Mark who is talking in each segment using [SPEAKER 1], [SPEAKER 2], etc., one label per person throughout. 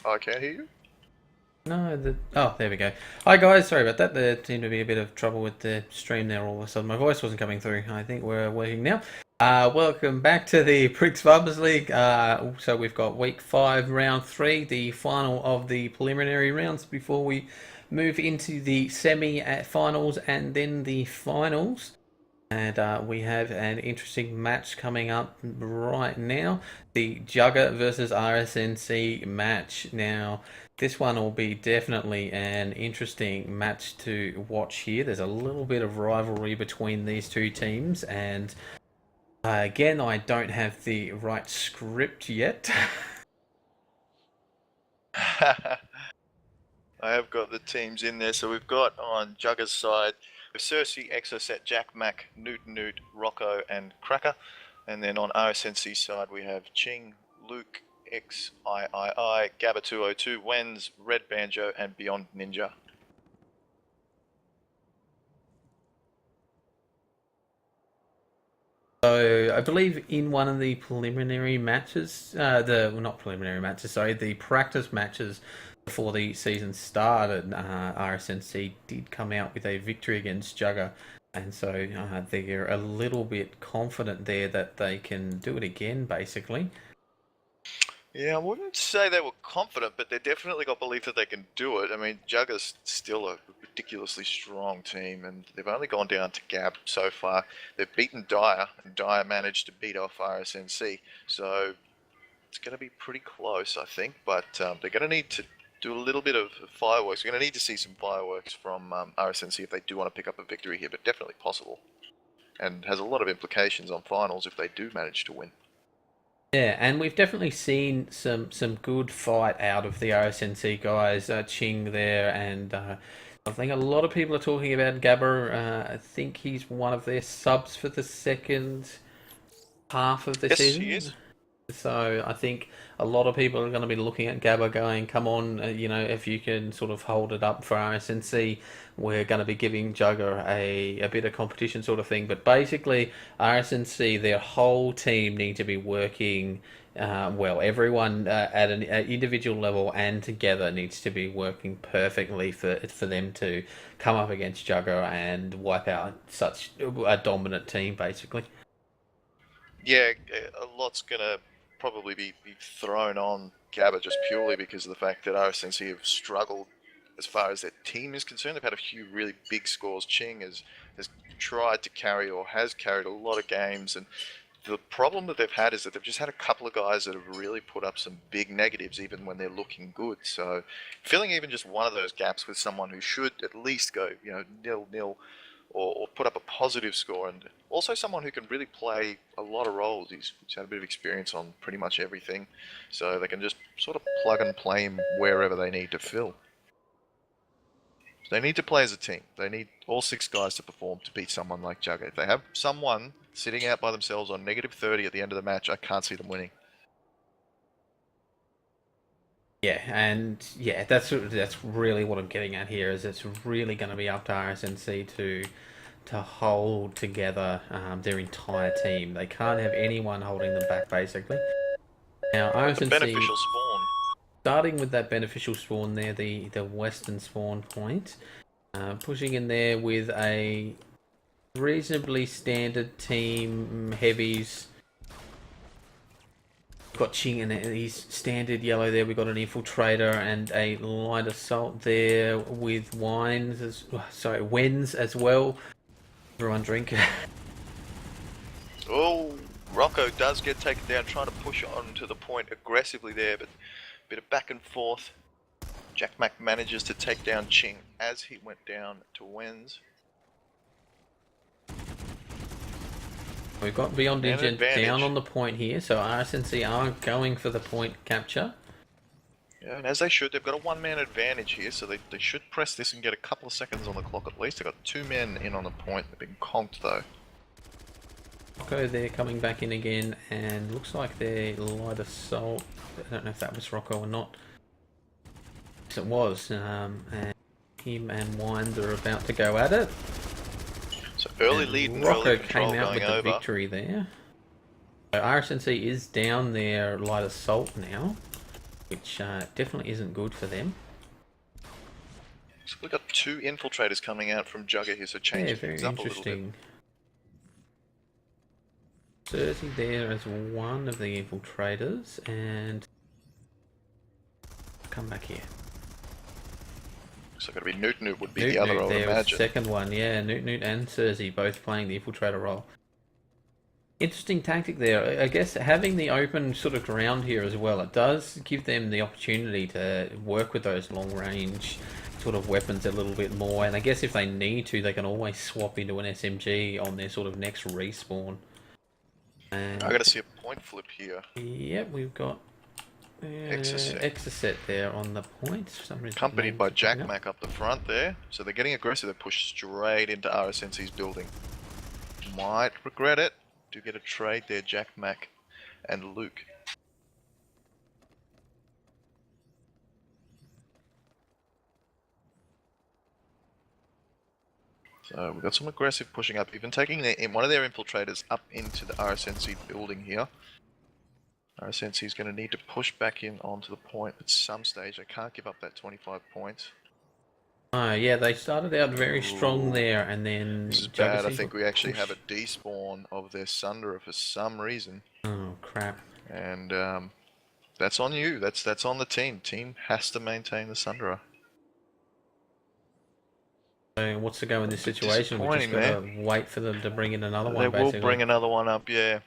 [SPEAKER 1] I can't hear you.
[SPEAKER 2] No, oh, there we go. Hi guys, sorry about that. There seemed to be a bit of trouble with the stream there all of a sudden. My voice wasn't coming through. I think we're working now. Welcome back to the Briggs Farmers League. So we've got week 5, round 3, the final of the preliminary rounds before we move into the semi-finals and then the finals. And we have an interesting match coming up right now. The JUGA versus RSNC match. Now, this one will be definitely an interesting match to watch here. There's a little bit of rivalry between these two teams. And again, I don't have the right script yet.
[SPEAKER 1] I have got the teams in there. So we've got on Jugger's side with Cersei, Exocet, Jack, Mac, Newt, Rocco, and Cracker. And then on RSNC side we have Ching, Luke, XIII, Gabba 202, Wens, Red Banjo, and Beyond Ninja.
[SPEAKER 2] So I believe in one of the preliminary matches, not preliminary matches, sorry, the practice matches before the season started, RSNC did come out with a victory against Jugger, and so they're a little bit confident there that they can do it again, basically.
[SPEAKER 1] Yeah, I wouldn't say they were confident, but they definitely got belief that they can do it. I mean, Jugger's still a ridiculously strong team, and they've only gone down to Gab so far. They've beaten Dyer, and Dyer managed to beat off RSNC, so it's going to be pretty close, I think, but they're going to need to do a little bit of fireworks. We're going to need to see some fireworks from RSNC if they do want to pick up a victory here, but definitely possible, and has a lot of implications on finals if they do manage to win.
[SPEAKER 2] Yeah, and we've definitely seen some good fight out of the RSNC guys, Ching there, and I think a lot of people are talking about Gabber. I think he's one of their subs for the second half of the
[SPEAKER 1] Yes, he
[SPEAKER 2] season.
[SPEAKER 1] is.
[SPEAKER 2] So I think a lot of people are going to be looking at Gabba going, come on, if you can sort of hold it up for RSNC, we're going to be giving Jugger a bit of competition sort of thing. But basically, RSNC, their whole team need to be working well. Everyone at an individual level and together needs to be working perfectly for them to come up against Jugger and wipe out such a dominant team, basically.
[SPEAKER 1] Yeah, a lot's going to probably be thrown on Gabba just purely because of the fact that RSNC have struggled as far as their team is concerned. They've had a few really big scores. Ching has tried to carry or has carried a lot of games, and the problem that they've had is that they've just had a couple of guys that have really put up some big negatives even when they're looking good. So filling even just one of those gaps with someone who should at least go, 0-0 or put up a positive score, and also someone who can really play a lot of roles. He's had a bit of experience on pretty much everything, so they can just sort of plug and play him wherever they need to fill. They need to play as a team. They need all 6 guys to perform to beat someone like Jugga. If they have someone sitting out by themselves on -30 at the end of the match, I can't see them winning.
[SPEAKER 2] Yeah, and yeah, that's really what I'm getting at here. Is it's really going to be up to RSNC to hold together their entire team. They can't have anyone holding them back, basically. Now,
[SPEAKER 1] With the
[SPEAKER 2] RSNC,
[SPEAKER 1] beneficial spawn.
[SPEAKER 2] starting with that beneficial spawn there, the western spawn point, pushing in there with a reasonably standard team, heavies. Got Ching and he's standard yellow there. We've got an infiltrator and a light assault there with Wens as well. Everyone drink.
[SPEAKER 1] Oh, Rocco does get taken down, trying to push on to the point aggressively there, but a bit of back and forth. Jack Mac manages to take down Ching as he went down to Wens.
[SPEAKER 2] We've got Beyond Ninja down on the point here, so RSNC are going for the point capture.
[SPEAKER 1] Yeah, and as they should, they've got a one-man advantage here, so they should press this and get a couple of seconds on the clock at least. They've got 2 men in on the point. They've been conked though.
[SPEAKER 2] Rocco there coming back in again, and looks like their light assault. I don't know if that was Rocco or not. Yes, it was. And him and Wines are about to go at it.
[SPEAKER 1] So early
[SPEAKER 2] and
[SPEAKER 1] lead and
[SPEAKER 2] Rocco
[SPEAKER 1] early control
[SPEAKER 2] came out with the
[SPEAKER 1] going over.
[SPEAKER 2] victory there. So RSNC is down their light assault now. which definitely isn't good for them.
[SPEAKER 1] So we've got 2 infiltrators coming out from JUGA here, so
[SPEAKER 2] Yeah,
[SPEAKER 1] changing
[SPEAKER 2] very
[SPEAKER 1] things up a little bit.
[SPEAKER 2] interesting. Cersei there as one of the infiltrators, and come back here.
[SPEAKER 1] So got to be Newt would be
[SPEAKER 2] Newt
[SPEAKER 1] the other, I would
[SPEAKER 2] there was
[SPEAKER 1] imagine.
[SPEAKER 2] the second one, yeah. Newt and Cersei both playing the infiltrator role. Interesting tactic there. I guess having the open sort of ground here as well, it does give them the opportunity to work with those long range sort of weapons a little bit more. And I guess if they need to, they can always swap into an SMG on their sort of next respawn. And
[SPEAKER 1] I got to see a point flip here.
[SPEAKER 2] yep, we've got
[SPEAKER 1] Exocet.
[SPEAKER 2] Exocet there on the point. For some reason,
[SPEAKER 1] Accompanied by
[SPEAKER 2] names are popping
[SPEAKER 1] Jack Mac up the front there. So they're getting aggressive. They push straight into RSNC's building. Might regret it. Do get a trade there, Jack Mac and Luke. So we've got some aggressive pushing up, even taking one of their infiltrators up into the RSNC building here. RSNC is going to need to push back in onto the point at some stage. They can't give up that 25 points.
[SPEAKER 2] Oh, yeah, they started out very strong there, and then
[SPEAKER 1] this is bad. I think we actually have a despawn of their Sunderer for some reason.
[SPEAKER 2] Oh crap!
[SPEAKER 1] And that's on you. That's on the team. Team has to maintain the Sunderer.
[SPEAKER 2] So what's the go in this situation? We just gotta wait for them to bring in another one.
[SPEAKER 1] They will bring another one up, yeah.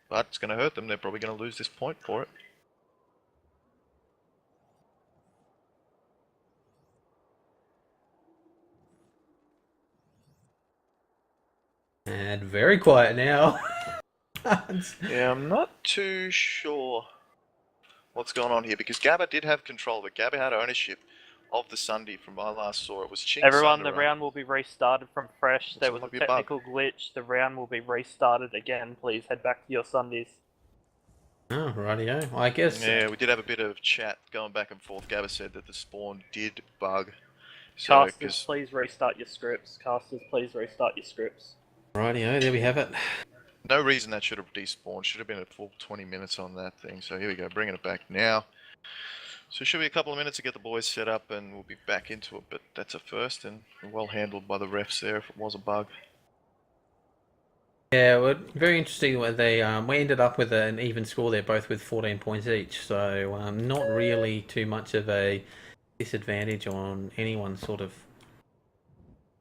[SPEAKER 1] But it's going to hurt them. They're probably going to lose this point for it.
[SPEAKER 2] And very quiet now.
[SPEAKER 1] Yeah, I'm not too sure what's going on here, because Gabba did have control, but Gabba had ownership of the Sunday from when I last saw it. Was Ching
[SPEAKER 3] Everyone,
[SPEAKER 1] Sunderer.
[SPEAKER 3] the round will be restarted from fresh. There was a technical glitch. The round will be restarted again. Please head back to your Sundays.
[SPEAKER 2] Oh, rightio. I guess.
[SPEAKER 1] Yeah, we did have a bit of chat going back and forth. Gabba said that the spawn did bug. So,
[SPEAKER 3] Casters, please restart your scripts. Casters, please restart your scripts.
[SPEAKER 2] Rightio, there we have it.
[SPEAKER 1] No reason that should have despawned. Should have been a full 20 minutes on that thing. So here we go, bringing it back now. So it should be a couple of minutes to get the boys set up and we'll be back into it. But that's a first and well handled by the refs there if it was a bug.
[SPEAKER 2] Yeah, well, very interesting. They we ended up with an even score there, both with 14 points each. So not really too much of a disadvantage on anyone's sort of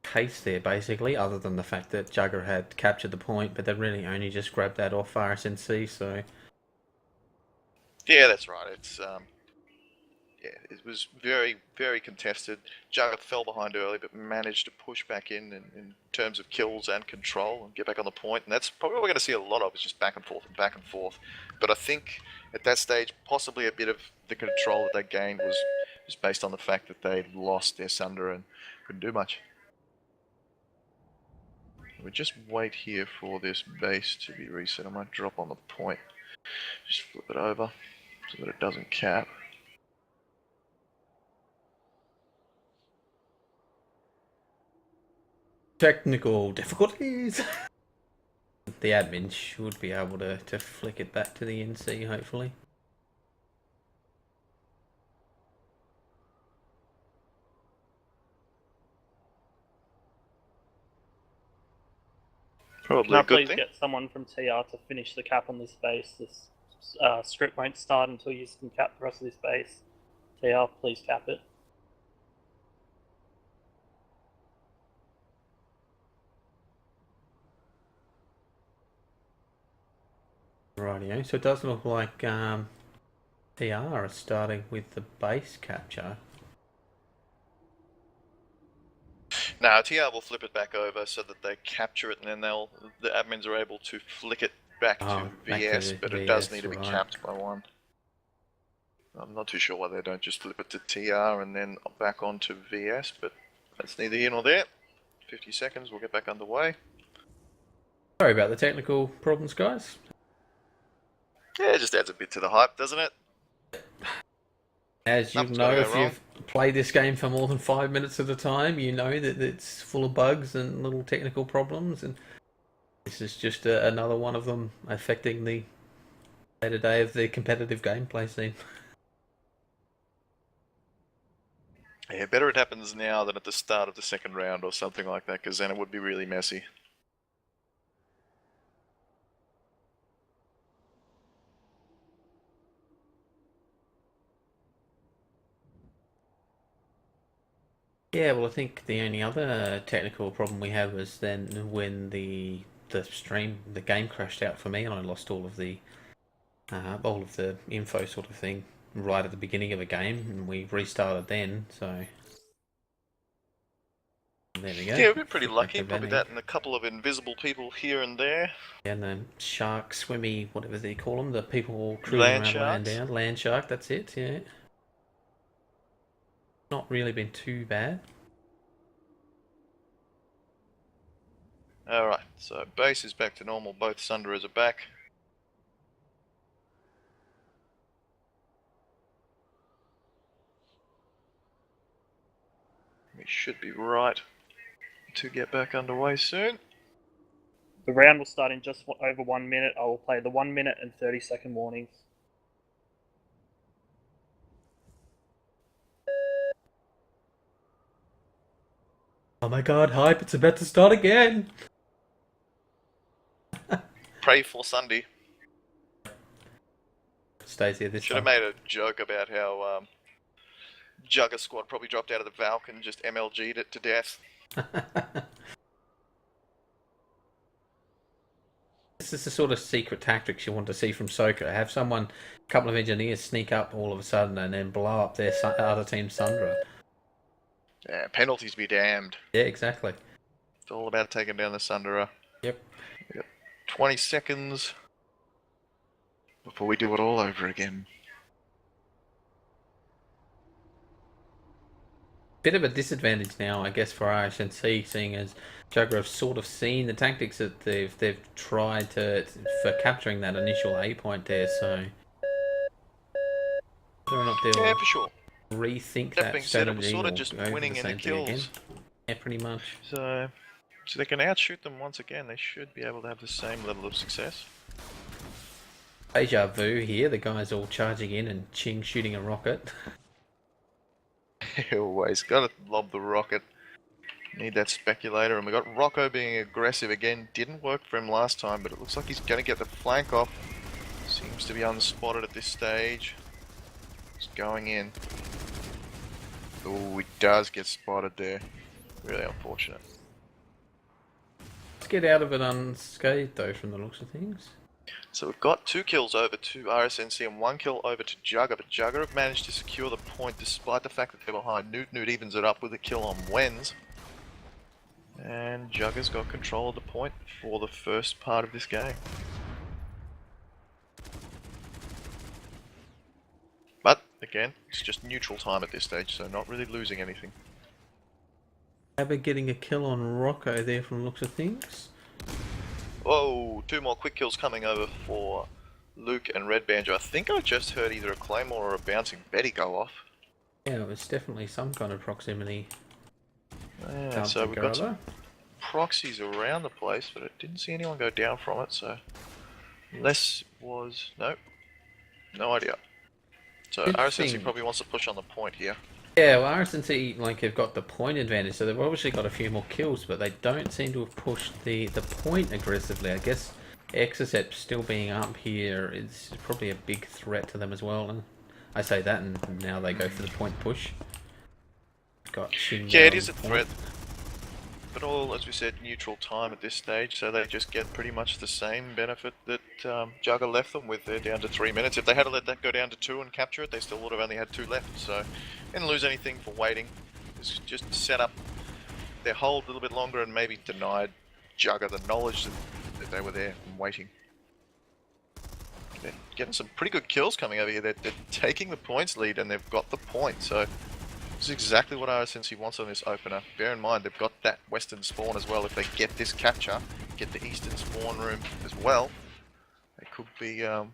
[SPEAKER 2] case there, basically, other than the fact that JUGA had captured the point, but they really only just grabbed that off RSNC. So
[SPEAKER 1] yeah, that's right. It's yeah, it was very, very contested. JUGA fell behind early, but managed to push back in terms of kills and control and get back on the point. And that's probably what we're going to see a lot of, is just back and forth and back and forth. But I think at that stage, possibly a bit of the control that they gained was just based on the fact that they lost their Sunder and couldn't do much. We just wait here for this base to be reset. I might drop on the point. Just flip it over so that it doesn't cap.
[SPEAKER 2] technical difficulties. The admin should be able to flick it back to the NC, hopefully.
[SPEAKER 1] Probably
[SPEAKER 3] Can I
[SPEAKER 1] a good
[SPEAKER 3] please
[SPEAKER 1] thing.
[SPEAKER 3] get someone from TR to finish the cap on this base? This script won't start until you can cap the rest of this base. TR, please cap it.
[SPEAKER 2] Rightio. So it does look like TR is starting with the base capture.
[SPEAKER 1] Now TR will flip it back over so that they capture it, and then the admins are able to flick it back to VS, but it does need to be capped by one. I'm not too sure why they don't just flip it to TR and then back onto VS, but that's neither here nor there. 50 seconds, we'll get back underway.
[SPEAKER 2] Sorry about the technical problems, guys.
[SPEAKER 1] Yeah, it just adds a bit to the hype, doesn't it?
[SPEAKER 2] As you know, if you've played this game for more than 5 minutes at a time, you know that it's full of bugs and little technical problems, and this is just another one of them affecting the day-to-day of the competitive gameplay scene.
[SPEAKER 1] Yeah, better it happens now than at the start of the second round or something like that, because then it would be really messy.
[SPEAKER 2] Yeah, well, I think the only other technical problem we had was then when the game crashed out for me, and I lost all of the info sort of thing right at the beginning of a game, and we restarted then. So there we go.
[SPEAKER 1] Yeah, we've been pretty
[SPEAKER 2] Flip back
[SPEAKER 1] lucky.
[SPEAKER 2] to
[SPEAKER 1] Probably
[SPEAKER 2] Benny.
[SPEAKER 1] that and a couple of invisible people here and there.
[SPEAKER 2] And the shark, swimmy, whatever they call them, the people cruising
[SPEAKER 1] Land
[SPEAKER 2] around laying
[SPEAKER 1] sharks.
[SPEAKER 2] down. Land shark, that's it, yeah. Not really been too bad.
[SPEAKER 1] Alright, so base is back to normal. Both Sunderers are back. We should be right to get back underway soon.
[SPEAKER 3] The round will start in just over 1 minute. I will play the 1 minute and 30-second warnings.
[SPEAKER 2] Oh my god, hype, it's about to start again!
[SPEAKER 1] Pray for Sunday.
[SPEAKER 2] Stays here this
[SPEAKER 1] Should have
[SPEAKER 2] time.
[SPEAKER 1] made a joke about how JUGA squad probably dropped out of the Valk and just MLG'd it to death.
[SPEAKER 2] This is the sort of secret tactics you want to see from Soka. Have a couple of engineers sneak up all of a sudden and then blow up their other team's Sundra.
[SPEAKER 1] Yeah, penalties be damned.
[SPEAKER 2] Yeah, exactly.
[SPEAKER 1] It's all about taking down the Sunderer.
[SPEAKER 2] Yep.
[SPEAKER 1] We got 20 seconds before we do it all over again.
[SPEAKER 2] Bit of a disadvantage now, I guess, for RSNC, seeing as JUGA have sort of seen the tactics that they've tried for capturing that initial A point there. So whether or not they'll
[SPEAKER 1] Yeah, for sure.
[SPEAKER 2] rethink
[SPEAKER 1] That
[SPEAKER 2] that
[SPEAKER 1] being said, it was
[SPEAKER 2] strategy
[SPEAKER 1] sort
[SPEAKER 2] or
[SPEAKER 1] of just
[SPEAKER 2] go for
[SPEAKER 1] winning
[SPEAKER 2] the
[SPEAKER 1] any
[SPEAKER 2] same thing again.
[SPEAKER 1] kills.
[SPEAKER 2] Yeah, pretty much.
[SPEAKER 1] So they can outshoot them once again. They should be able to have the same level of success.
[SPEAKER 2] Deja vu here. The guys all charging in and Ching shooting a rocket.
[SPEAKER 1] Always gotta lob the rocket. Need that speculator, and we got Rocco being aggressive again. Didn't work for him last time, but it looks like he's gonna get the flank off. Seems to be unspotted at this stage. He's going in. Oh, he does get spotted there. Really unfortunate.
[SPEAKER 2] Let's get out of it unscathed though, from the looks of things.
[SPEAKER 1] So we've got 2 kills over to RSNC and 1 kill over to JUGA, but JUGA have managed to secure the point despite the fact that they're behind. Newt evens it up with a kill on Wens. And JUGA's got control of the point for the first part of this game. But, again, it's just neutral time at this stage, so not really losing anything.
[SPEAKER 2] Abba getting a kill on Rocco there from the looks of things.
[SPEAKER 1] Whoa, 2 more quick kills coming over for Luke and Red Banjo. I think I just heard either a Claymore or a Bouncing Betty go off.
[SPEAKER 2] Yeah, it was definitely some kind of proximity.
[SPEAKER 1] Yeah, so we've got some proxies around the place, but I didn't see anyone go down from it, so... Unless it was... Nope. No idea. So RSNC probably wants to push on the point here.
[SPEAKER 2] Yeah, well, RSNC have got the point advantage, so they've obviously got a few more kills, but they don't seem to have pushed the point aggressively. I guess Exocet still being up here is probably a big threat to them as well. And I say that, and now they go for the point push. Got Shin.
[SPEAKER 1] Yeah, it is a threat. But all, as we said, neutral time at this stage, so they just get pretty much the same benefit that JUGA left them with. They're down to 3 minutes. If they had to let that go down to 2 and capture it, they still would have only had 2 left. So, didn't lose anything for waiting. It's just set up their hold a little bit longer and maybe denied JUGA the knowledge that they were there and waiting. They're getting some pretty good kills coming over here. They're taking the points lead and they've got the point. So, this is exactly what RSNC wants on this opener. Bear in mind, they've got that western spawn as well. If they get this capture, get the eastern spawn room as well, they could be able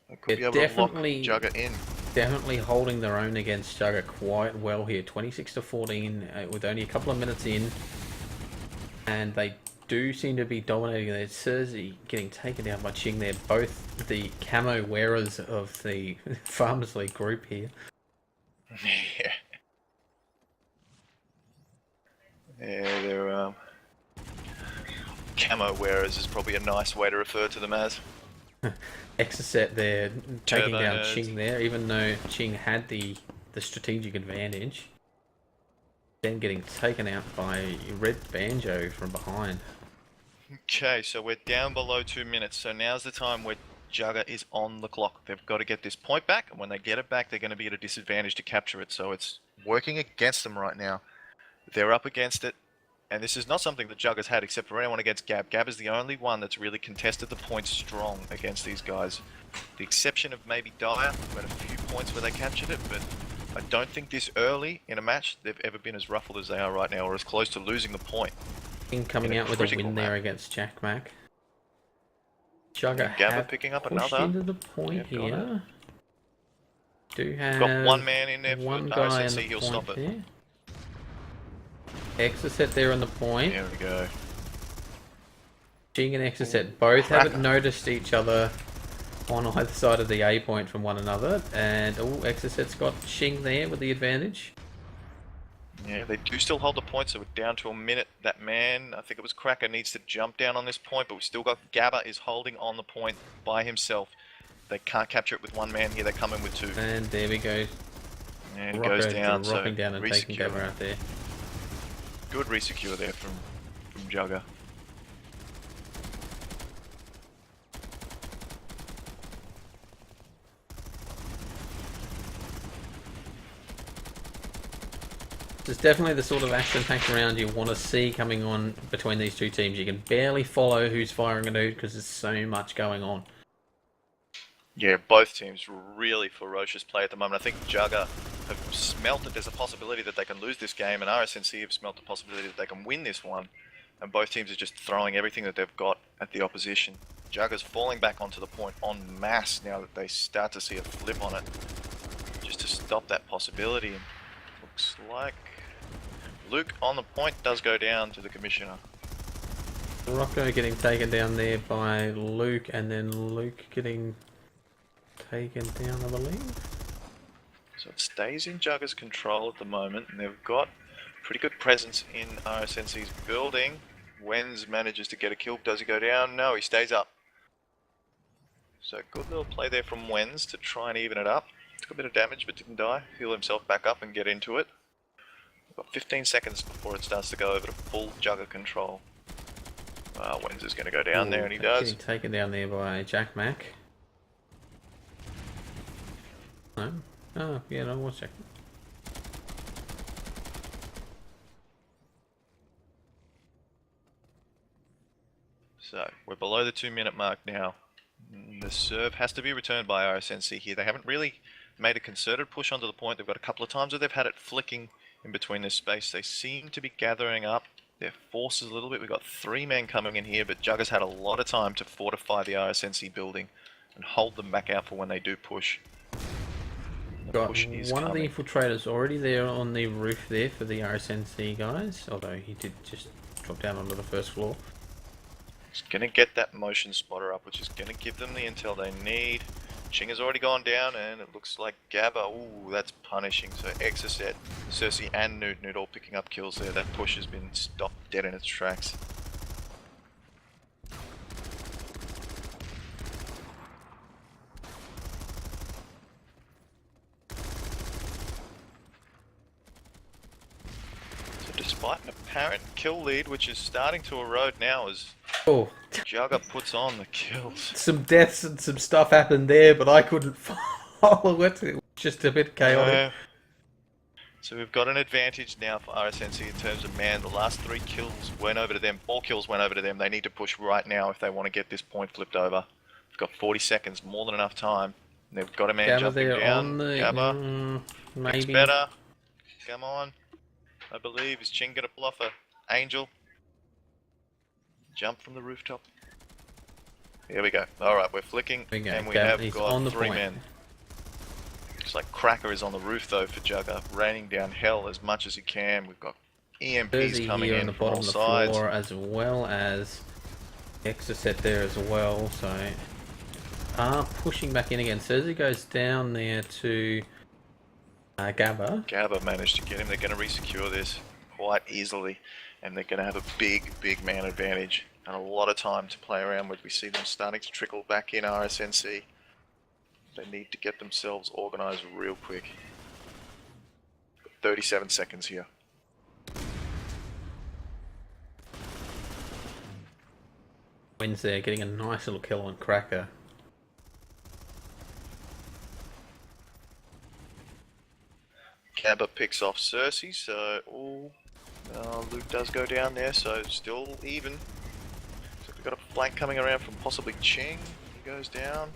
[SPEAKER 1] to lock JUGA in.
[SPEAKER 2] Definitely holding their own against JUGA quite well here. 26-14 with only a couple of minutes in, and they do seem to be dominating. There's Cersei getting taken down by Ching. They're both the camo wearers of the Farmers League group here.
[SPEAKER 1] Yeah. Yeah, they're camo wearers is probably a nice way to refer to them as.
[SPEAKER 2] Exocet there taking
[SPEAKER 1] Turbo
[SPEAKER 2] down
[SPEAKER 1] nerds.
[SPEAKER 2] Ching there, even though Ching had the strategic advantage. Then getting taken out by Red Banjo from behind.
[SPEAKER 1] Okay, so we're down below 2 minutes, so now's the time where JUGA is on the clock. They've got to get this point back, and when they get it back, they're going to be at a disadvantage to capture it, so it's working against them right now. They're up against it, and this is not something that JUGA's had except for anyone against Gab. Gab is the only one that's really contested the points strong against these guys. The exception of maybe Dyer, who had a few points where they captured it, but I don't think this early in a match they've ever been as ruffled as they are right now, or as close to losing the point.
[SPEAKER 2] Coming out with a
[SPEAKER 1] critical
[SPEAKER 2] win there
[SPEAKER 1] map.
[SPEAKER 2] against Jack Mac. JUGA
[SPEAKER 1] Gabba
[SPEAKER 2] have
[SPEAKER 1] picking up
[SPEAKER 2] pushed
[SPEAKER 1] another.
[SPEAKER 2] into the point
[SPEAKER 1] Yeah, got
[SPEAKER 2] here. Do have
[SPEAKER 1] Got one man in there for
[SPEAKER 2] one guy in
[SPEAKER 1] RSNC,
[SPEAKER 2] the
[SPEAKER 1] he'll
[SPEAKER 2] point
[SPEAKER 1] stop it.
[SPEAKER 2] there. Exocet there on the point.
[SPEAKER 1] There we go.
[SPEAKER 2] Ching and Exocet both
[SPEAKER 1] Cracker.
[SPEAKER 2] haven't noticed each other on either side of the A point from one another, and Exocet's got Ching there with the advantage.
[SPEAKER 1] Yeah, they do still hold the point, so we're down to a minute. That man, I think it was Cracker, needs to jump down on this point, but we still got Gabba is holding on the point by himself. They can't capture it with one man here, they come in with two.
[SPEAKER 2] And there we go.
[SPEAKER 1] And it goes down, so
[SPEAKER 2] Rocking down and taking
[SPEAKER 1] resecure.
[SPEAKER 2] Gabba out there.
[SPEAKER 1] Good resecure there from JUGA.
[SPEAKER 2] It's definitely the sort of action-packed round you want to see coming on between these two teams. You can barely follow who's firing at who because there's so much going on.
[SPEAKER 1] Yeah, both teams really ferocious play at the moment. I think JUGA have smelt that there's a possibility that they can lose this game, and RSNC have smelt the possibility that they can win this one. And both teams are just throwing everything that they've got at the opposition. JUGA's falling back onto the point en masse now that they start to see a flip on it, just to stop that possibility. And looks like Luke on the point does go down to the commissioner.
[SPEAKER 2] Rocco getting taken down there by Luke, and then Luke getting taken down, I believe.
[SPEAKER 1] So it stays in JUGA's control at the moment, and they've got pretty good presence in RSNC's building. Wenz manages to get a kill. Does he go down? No, he stays up. So good little play there from Wenz to try and even it up. Took a bit of damage but didn't die. Heal himself back up and get into it. We've got 15 seconds before it starts to go over to full JUGA control. Wenz is going to go down there, and he does.
[SPEAKER 2] Getting taken down there by Jack Mac. No? Oh, yeah, no, 1 second.
[SPEAKER 1] So we're below the 2-minute mark now. The serve has to be returned by RSNC here. They haven't really made a concerted push onto the point. They've got a couple of times where they've had it flicking in between this space. They seem to be gathering up their forces a little bit. We've got 3 men coming in here, but JUGA's had a lot of time to fortify the RSNC building and hold them back out for when they do push.
[SPEAKER 2] Got one of the
[SPEAKER 1] coming.
[SPEAKER 2] infiltrators already there on the roof there for the RSNC guys, although he did just drop down onto the first floor.
[SPEAKER 1] It's going to get that motion spotter up, which is going to give them the intel they need. Ching has already gone down, and it looks like Gabba, ooh, that's punishing. So Exocet, Cersei and Newt all picking up kills there. That push has been stopped dead in its tracks. So despite an apparent kill lead, which is starting to erode now as
[SPEAKER 2] Oh,
[SPEAKER 1] JUGA puts on the kills.
[SPEAKER 2] some deaths and some stuff happened there, but I couldn't follow it. It was just a bit chaotic.
[SPEAKER 1] So we've got an advantage now for RSNC in terms of man. The last 3 kills went over to them. 4 kills went over to them. They need to push right now if they want to get this point flipped over. We've got 40 seconds, more than enough time. They've got a man
[SPEAKER 2] Gabba
[SPEAKER 1] jumping
[SPEAKER 2] there
[SPEAKER 1] down.
[SPEAKER 2] on the...
[SPEAKER 1] Gabba, it's
[SPEAKER 2] maybe.
[SPEAKER 1] better. Come on. I believe. Is Ching going to bluff a Angel? Jump from the rooftop. Here we go. Alright, we're flicking,
[SPEAKER 2] There we go.
[SPEAKER 1] and we
[SPEAKER 2] Gabba
[SPEAKER 1] have
[SPEAKER 2] is
[SPEAKER 1] got
[SPEAKER 2] on the
[SPEAKER 1] 3
[SPEAKER 2] point.
[SPEAKER 1] men. Looks like Cracker is on the roof though for JUGA, raining down hell as much as he can. We've got EMPs
[SPEAKER 2] Jersey
[SPEAKER 1] coming
[SPEAKER 2] here
[SPEAKER 1] in
[SPEAKER 2] on the
[SPEAKER 1] from
[SPEAKER 2] bottom
[SPEAKER 1] all
[SPEAKER 2] of the
[SPEAKER 1] sides.
[SPEAKER 2] floor, as well as Exocet there as well, so pushing back in again. Cersei goes down there to Gabba.
[SPEAKER 1] Gabba managed to get him. They're going to resecure this. quite easily, and they're going to have a big man advantage and a lot of time to play around with. We see them starting to trickle back in RSNC. They need to get themselves organised real quick. 37 seconds here.
[SPEAKER 2] Wins there, getting a nice little kill on Cracker.
[SPEAKER 1] Gabba picks off Cersei, so Luke does go down there, so still even. So we've got a flank coming around from possibly Ching. He goes down.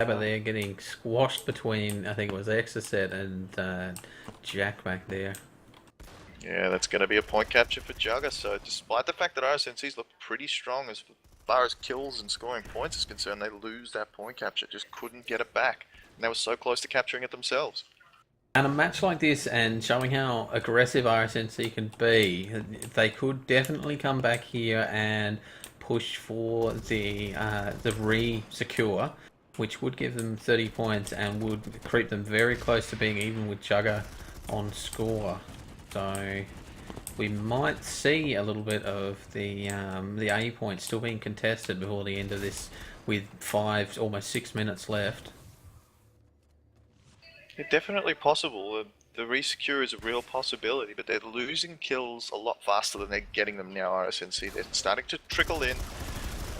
[SPEAKER 2] Gabba there getting squashed between, I think it was Exocet and Jack back there.
[SPEAKER 1] Yeah, that's going to be a point capture for JUGA, so despite the fact that RSNC's look pretty strong as far as kills and scoring points is concerned, they lose that point capture, just couldn't get it back. And they were so close to capturing it themselves.
[SPEAKER 2] And a match like this, and showing how aggressive RSNC can be, they could definitely come back here and push for the re-secure, which would give them 30 points and would creep them very close to being even with JUGA on score. So we might see a little bit of the A point still being contested before the end of this, with almost 6 minutes left.
[SPEAKER 1] It's definitely possible. The resecure is a real possibility, but they're losing kills a lot faster than they're getting them now, RSNC. They're starting to trickle in.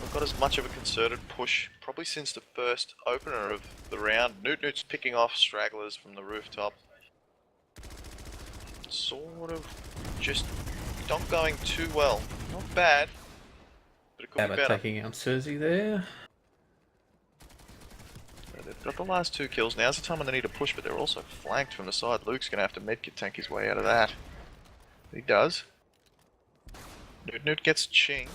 [SPEAKER 1] We've got as much of a concerted push, probably since the first opener of the round. Newt's picking off stragglers from the rooftop. Sort of just not going too well. Not bad, but it could be better.
[SPEAKER 2] Taking out Cersei there.
[SPEAKER 1] They've got the last 2 kills. Now's the time when they need to push, but they're also flanked from the side. Luke's going to have to medkit tank his way out of that. He does. Newt gets Ching.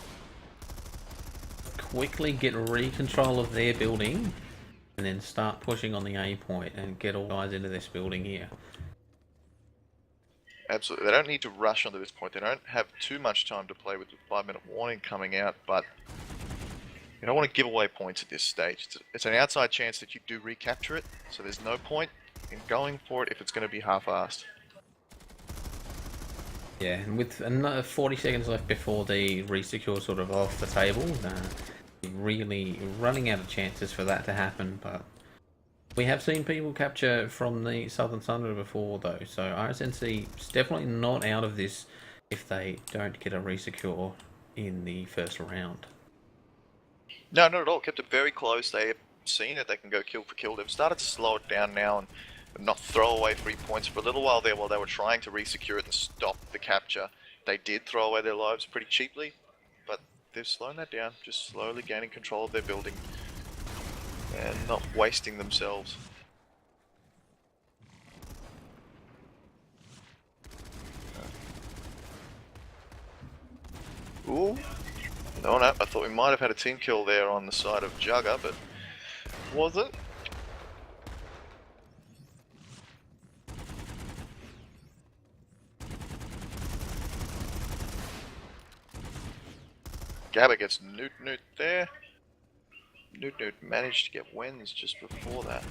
[SPEAKER 2] Quickly get re-control of their building, and then start pushing on the A point and get all guys into this building here.
[SPEAKER 1] Absolutely. They don't need to rush onto this point. They don't have too much time to play with the 5-minute warning coming out, but you don't want to give away points at this stage. It's an outside chance that you do recapture it, so there's no point in going for it if it's going to be half-assed.
[SPEAKER 2] Yeah, and with another 40 seconds left before the resecure sort of off the table, really running out of chances for that to happen, but we have seen people capture from the Southern Thunder before though, so RSNC is definitely not out of this if they don't get a resecure in the first round.
[SPEAKER 1] No, not at all. Kept it very close. They have seen it. They can go kill for kill. They've started to slow it down now and not throw away 3 points for a little while there while they were trying to resecure it and stop the capture. They did throw away their lives pretty cheaply, but they've slowed that down, just slowly gaining control of their building and not wasting themselves. Ooh. No, I thought we might have had a team kill there on the side of JUGA, but wasn't. Gabba gets Newt there. Newt managed to get Wens just before that.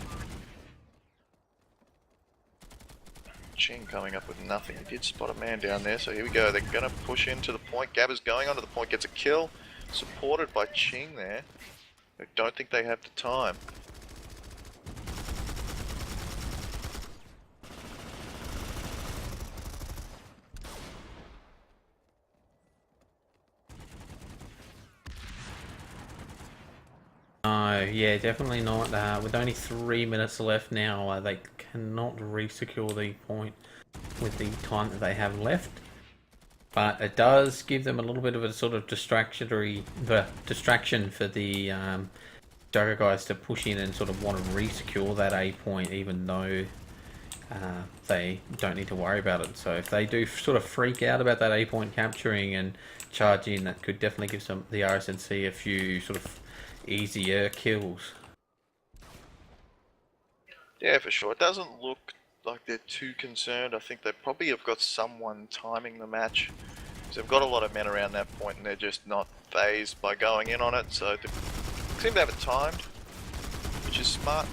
[SPEAKER 1] Ching coming up with nothing. He did spot a man down there, so here we go. They're going to push into the point. Gabba's going onto the point, gets a kill. Supported by Ching there. I don't think they have the time.
[SPEAKER 2] No, yeah, definitely not. With only 3 minutes left now, they cannot re-secure the point with the time that they have left. But it does give them a little bit of a sort of distraction for the JUGA guys to push in and sort of want to re-secure that A point, even though they don't need to worry about it. So if they do sort of freak out about that A point capturing and charge in, that could definitely give the RSNC a few sort of easier kills.
[SPEAKER 1] Yeah, for sure. It doesn't look like they're too concerned. I think they probably have got someone timing the match. So they've got a lot of men around that point and they're just not phased by going in on it. So they seem to have it timed, which is smart.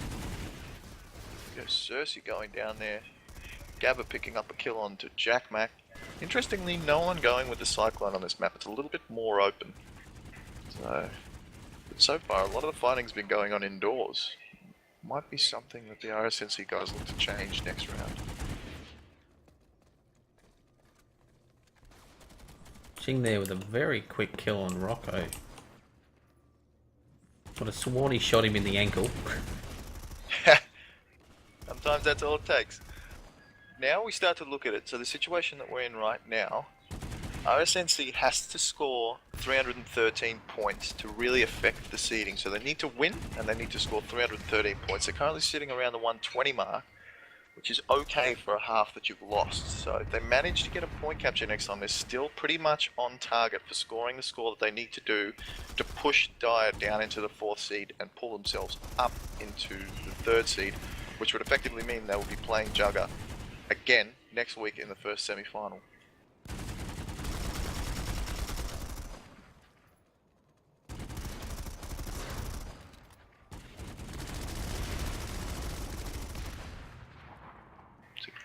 [SPEAKER 1] Cersei going down there. Gabba picking up a kill onto Jack Mac. Interestingly, no one going with the Cyclone on this map. It's a little bit more open. So far, a lot of the fighting's been going on indoors. Might be something that the RSNC guys look to change next round.
[SPEAKER 2] Ching there with a very quick kill on Rocco. Would have sworn he shot him in the ankle.
[SPEAKER 1] Sometimes that's all it takes. Now we start to look at it. So the situation that we're in right now, RSNC has to score 313 points to really affect the seeding. So they need to win and they need to score 313 points. They're currently sitting around the 120 mark, which is okay for a half that you've lost. So if they manage to get a point capture next time, they're still pretty much on target for scoring the score that they need to do to push Dyer down into the 4th seed and pull themselves up into the 3rd seed, which would effectively mean they will be playing JUGA again next week in the first semi-final.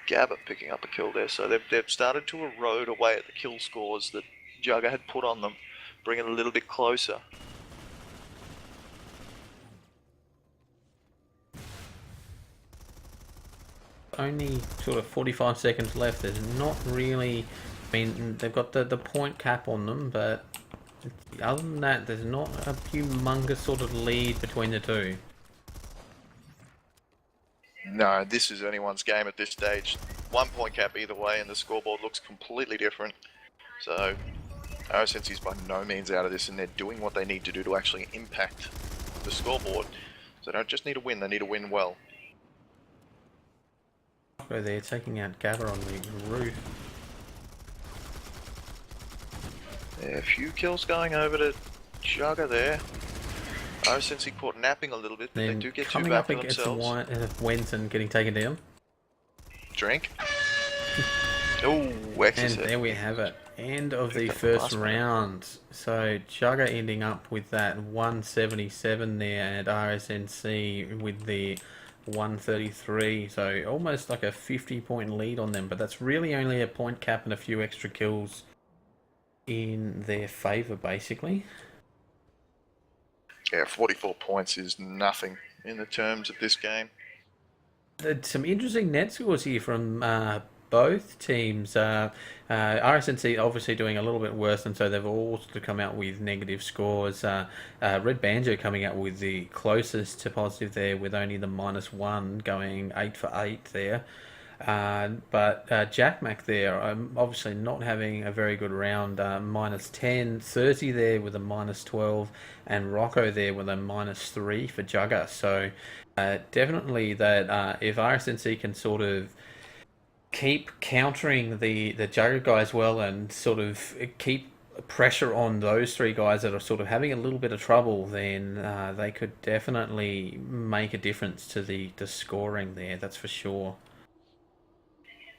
[SPEAKER 1] Gabba picking up a kill there, so they've started to erode away at the kill scores that JUGA had put on them, bring it a little bit closer.
[SPEAKER 2] Only sort of 45 seconds left. There's not really... I mean, they've got the point cap on them, but other than that, there's not a humongous sort of lead between the two.
[SPEAKER 1] No, this is anyone's game at this stage. 1 point cap either way, and the scoreboard looks completely different. So, RSNC is by no means out of this, and they're doing what they need to do to actually impact the scoreboard. So they don't just need to win, they need to win well.
[SPEAKER 2] They're taking out Gabba on the roof.
[SPEAKER 1] Yeah, a few kills going over to JUGA there. RSNC caught napping a little bit, but they do get two back for themselves.
[SPEAKER 2] Wentz and getting taken down.
[SPEAKER 1] Drink. Oh,
[SPEAKER 2] and there we have it. End of the first round. So JUGA ending up with that 177 there, and RSNC with the 133. So almost like a 50-point lead on them, but that's really only a point cap and a few extra kills in their favour, basically.
[SPEAKER 1] Yeah, 44 points is nothing in the terms of this game.
[SPEAKER 2] There's some interesting net scores here from both teams. RSNC obviously doing a little bit worse, and so they've all sort of come out with negative scores. Red Banjo coming out with the closest to positive there, with only the -1 going 8 for 8 there. But Jack Mac there, obviously not having a very good round, -10, 30 there with a -12, and Rocco there with a -3 for JUGA. So definitely that if RSNC can sort of keep countering the JUGA guys well, and sort of keep pressure on those three guys that are sort of having a little bit of trouble, then they could definitely make a difference to the scoring there, that's for sure.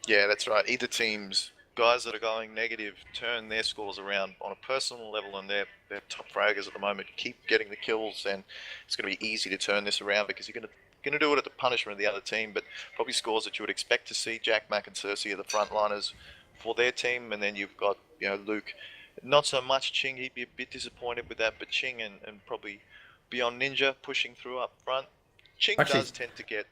[SPEAKER 1] Yeah, that's right. Either team's guys that are going negative turn their scores around on a personal level, and they're top fraggers at the moment. Keep getting the kills, and it's going to be easy to turn this around, because you're going to do it at the punishment of the other team, but probably scores that you would expect to see. Jack, Mac, and Cersei are the frontliners for their team, and then you've got, you know, Luke. Not so much Ching. He'd be a bit disappointed with that, but Ching and probably Beyond Ninja pushing through up front. Ching does tend to get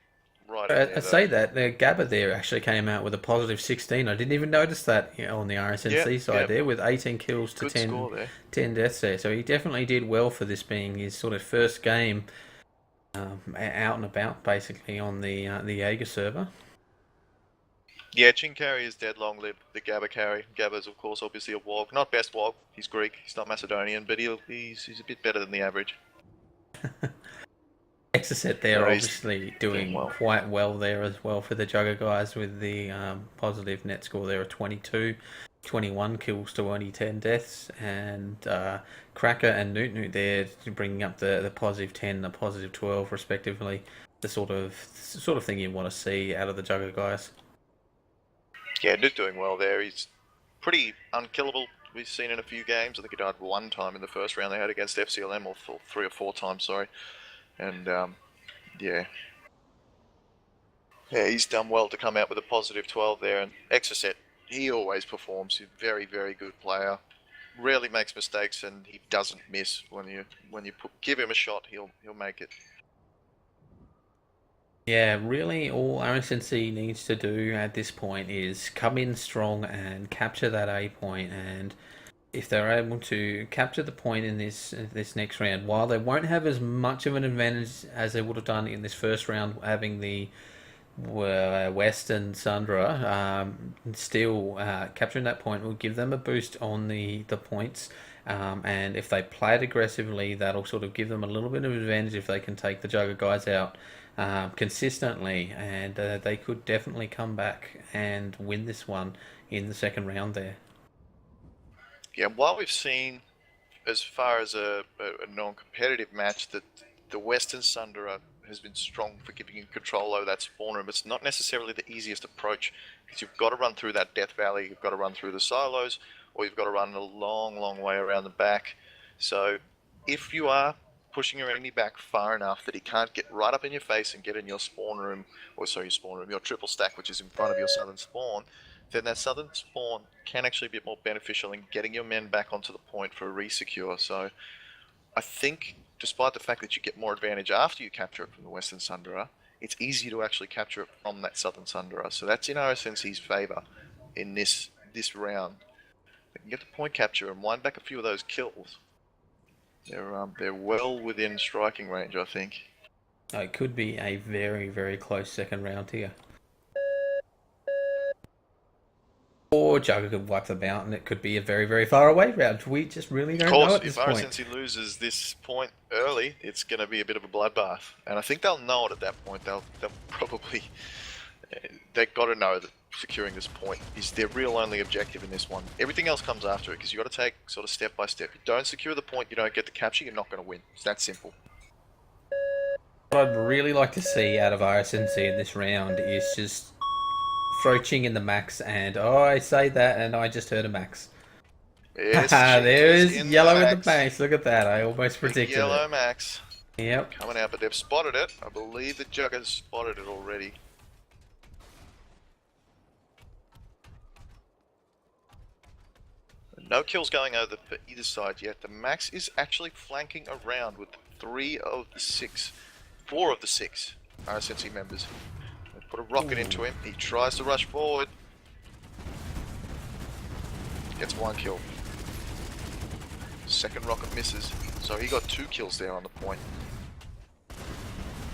[SPEAKER 1] right in there,
[SPEAKER 2] I say that Gabba there actually came out with a positive 16. I didn't even notice that, you know, on the RSNC side there, with 18 kills to 10 deaths there. So he definitely did well for this being his sort of first game out and about, basically, on the Jaeger server.
[SPEAKER 1] Yeah, Ching carry is dead long-lived. The Gabba carry. Gabba's, of course, obviously a Wog. Not best Wog. He's Greek. He's not Macedonian, but he's a bit better than the average. Exocet
[SPEAKER 2] there obviously doing quite well there as well for the JUGA guys, with the positive net score there of 22, 21 kills to only 10 deaths, and Cracker and Newt there bringing up the positive 10 and the positive 12 respectively. The sort of thing you want to see out of the JUGA guys.
[SPEAKER 1] Yeah, Newt doing well there. He's pretty unkillable. We've seen in a few games. I think he died one time in the first round they had against FCLM, or 3 or 4 times, sorry. And, yeah. Yeah, he's done well to come out with a positive 12 there. And Exocet, he always performs. He's a very, very good player. Rarely makes mistakes, and he doesn't miss when you give him a shot. He'll make it.
[SPEAKER 2] Yeah, really, all RSNC needs to do at this point is come in strong and capture that A point. And if they're able to capture the point in this next round, while they won't have as much of an advantage as they would have done in this first round, having the Western Sundra, still capturing that point will give them a boost on the points. And if they play it aggressively, that'll sort of give them a little bit of advantage if they can take the JUGA guys out consistently. And they could definitely come back and win this one in the second round there.
[SPEAKER 1] Yeah, while we've seen, as far as a non-competitive match, that the Western Sundra has been strong for giving you control over that spawn room. It's not necessarily the easiest approach because you've got to run through that Death Valley, you've got to run through the silos, or you've got to run a long, long way around the back. So if you are pushing your enemy back far enough that he can't get right up in your face and get in your spawn room, or sorry, your spawn room, your triple stack, which is in front of your southern spawn, then that southern spawn can actually be more beneficial in getting your men back onto the point for a resecure. So I think, despite the fact that you get more advantage after you capture it from the Western Sundra, it's easier to actually capture it from that Southern Sundra. So that's in RSNC's favour in this round. They can get the point capture and wind back a few of those kills. They're well within striking range, I think.
[SPEAKER 2] It could be a very, very close second round here. Or JUGA could wipe them out, and it could be a very, very far away round. We just really don't know at this point.
[SPEAKER 1] Of course, if RSNC loses this point early, it's going to be a bit of a bloodbath. And I think they'll know it at that point. They'll probably... They've got to know that securing this point is their real only objective in this one. Everything else comes after it, because you've got to take sort of step by step. If you don't secure the point, you don't get the capture, you're not going to win. It's that simple.
[SPEAKER 2] What I'd really like to see out of RSNC in this round is just throw Ching in the max, and I say that and I just heard a max.
[SPEAKER 1] Yes,
[SPEAKER 2] there is yellow in the max. Look at that. I almost predicted
[SPEAKER 1] yellow
[SPEAKER 2] it.
[SPEAKER 1] max.
[SPEAKER 2] Yep.
[SPEAKER 1] Coming out, but they've spotted it. I believe the JUGA has spotted it already. No kills going over for either side yet. The max is actually flanking around with 4 of the 6 RSNC members. They put a rocket into him. He tries to rush forward. Gets 1 kill. Second rocket misses. So he got 2 kills there on the point.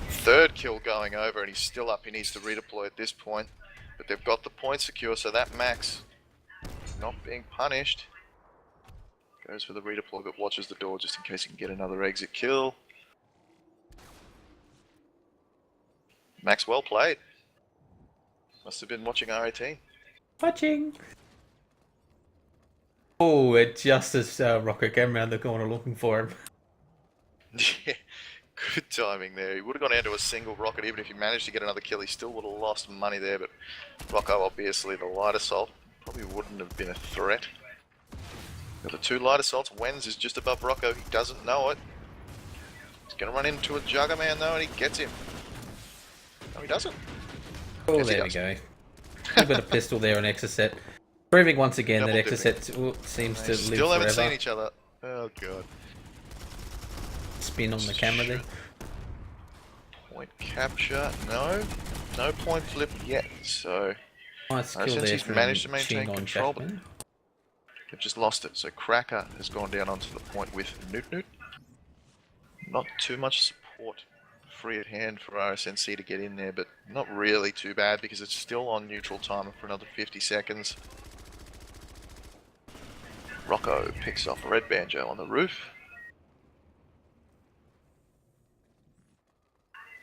[SPEAKER 1] Third kill going over, and he's still up. He needs to redeploy at this point. But they've got the point secure, so that max not being punished. Goes for the redeploy, but watches the door just in case he can get another exit kill. Max, well played. Must have been watching RAT.
[SPEAKER 2] Watching. Oh, it just as Rocket came around the corner looking for him.
[SPEAKER 1] Yeah, good timing there. He would have gone down to a single rocket. Even if he managed to get another kill, he still would have lost money there. But Rocco, obviously, the light assault probably wouldn't have been a threat. Got the 2 light assaults. Wenz is just above Rocco. He doesn't know it. He's going to run into a JUGA man, though, and he gets him. No, he doesn't.
[SPEAKER 2] Oh,
[SPEAKER 1] Yes,
[SPEAKER 2] there we go. A bit of pistol there on Exocet. Proving once again that Exocet seems to live
[SPEAKER 1] still haven't
[SPEAKER 2] forever.
[SPEAKER 1] seen each other. Oh, God.
[SPEAKER 2] Spin on the camera there.
[SPEAKER 1] Point capture. No. No point flip yet, so...
[SPEAKER 2] Nice kill
[SPEAKER 1] since
[SPEAKER 2] there
[SPEAKER 1] he's
[SPEAKER 2] from
[SPEAKER 1] managed to maintain
[SPEAKER 2] Ching on
[SPEAKER 1] control, but
[SPEAKER 2] Jackman.
[SPEAKER 1] they've just lost it. So Cracker has gone down onto the point with Newt. Not too much support free at hand for RSNC to get in there, but not really too bad because it's still on neutral timer for another 50 seconds. Rocco picks off Red Banjo on the roof.